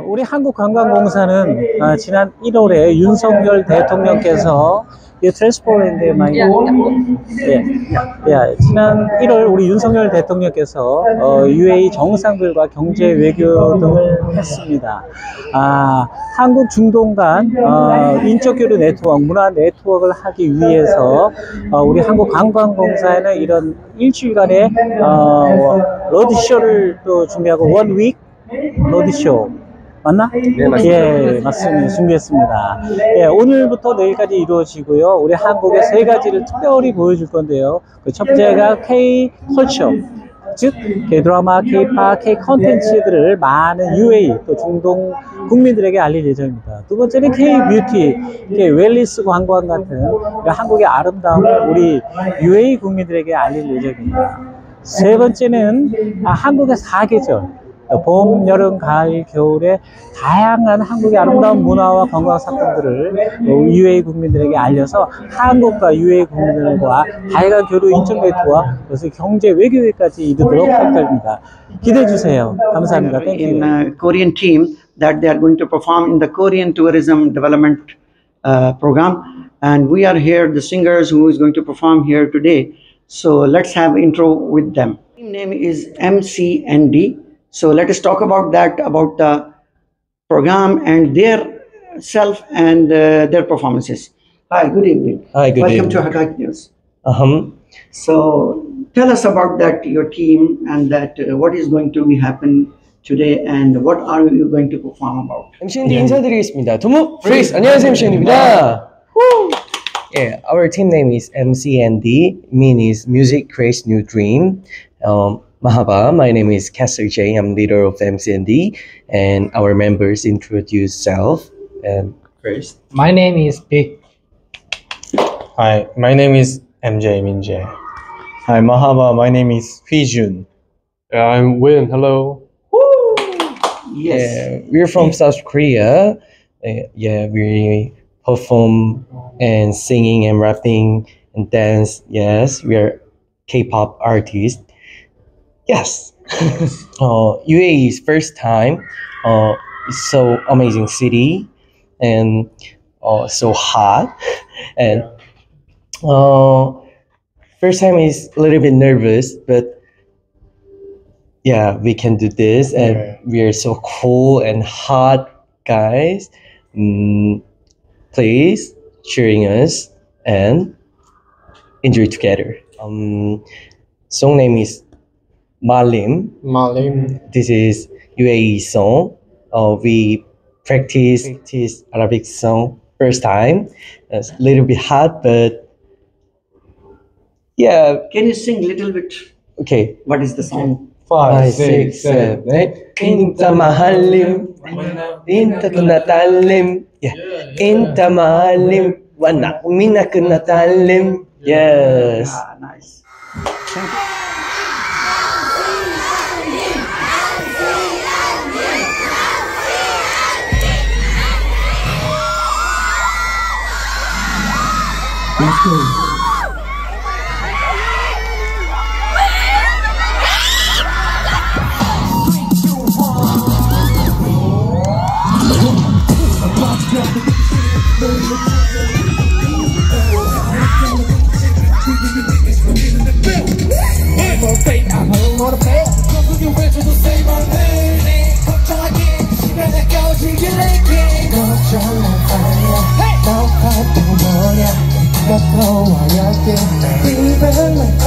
우리 한국관광공사는 지난 1월에 윤석열 대통령께서 트랜스포랜드에 많이 지난 1월 우리 윤석열 대통령께서 UAE 정상들과 경제 외교 등을 했습니다. 한국 중동 간 인적 교류 네트워크, 문화 네트워크를 하기 위해서 우리 한국관광공사에는 이런 일주일간의 로드쇼를 또 준비하고 원윅 로드쇼 맞나? 네, 맞습니다. 예, 맞습니다. 준비했습니다. 예, 오늘부터 내일까지 이루어지고요. 우리 한국의 세 가지를 특별히 보여줄 건데요. 그 첫 번째가 K-컬처, 즉 K-드라마, K-팝, K-컨텐츠들을 많은 UAE 또 중동 국민들에게 알릴 예정입니다. 두 번째는 K-뷰티, K-웰니스 관광 같은 한국의 아름다움을 우리 UAE 국민들에게 알릴 예정입니다. 세 번째는 한국의 사계절, 봄, 여름, 가을, 겨울에 다양한 한국의 아름다운 문화와 관광 사건들을 UAE 국민들에게 알려서 한국과 UAE 국민들과 다양한 교류 인적 네트워크, 그래서 경제 외교에까지 이르도록 할 겁니다. 기대해 주세요. 감사합니다. In Korean team that they are going to perform in the Korean tourism development program, and we are here, the singers who is going to perform here today. So let's have intro with them. Team name is MCND. So let us talk about that, about the program and their self and their performances. Hi, good evening. Hi, good Welcome evening. to Hakai News. So tell us about that, your team, and that what is going to be happen today and what are you going to perform about? MCND 인사드리겠습니다. 도모 프레이스 안녕하세요, MCND입니다. Yeah, our team name is MCND, means Music Creates New Dream. Mahaba, my name is Caster J. I'm leader of MCND, and our members introduce self and first. My name is Big. Hi, my name is MJ Minjae. Hi, Mahaba, my name is Jun. I'm Win, hello. Yes, we're from South Korea. We perform and singing and rapping and dance. Yes, we are K-pop artists. Yes. UAE's first time. It's so amazing city and so hot. And first time is a little bit nervous, but yeah, we can do this, and we are so cool and hot guys. Please cheering us and enjoy together. Song name is Malim. This is UAE song. We practice Arabic song first time. It's a little bit hard, but yeah. Can you sing a little bit? Okay. What is the song? 5, 6, 7, 8. Inta mahalim, inta kunatalim. Yeah. Inta mahalim, wana mina kunatalim. Yes. Nice. Thank you. Let's go. Even like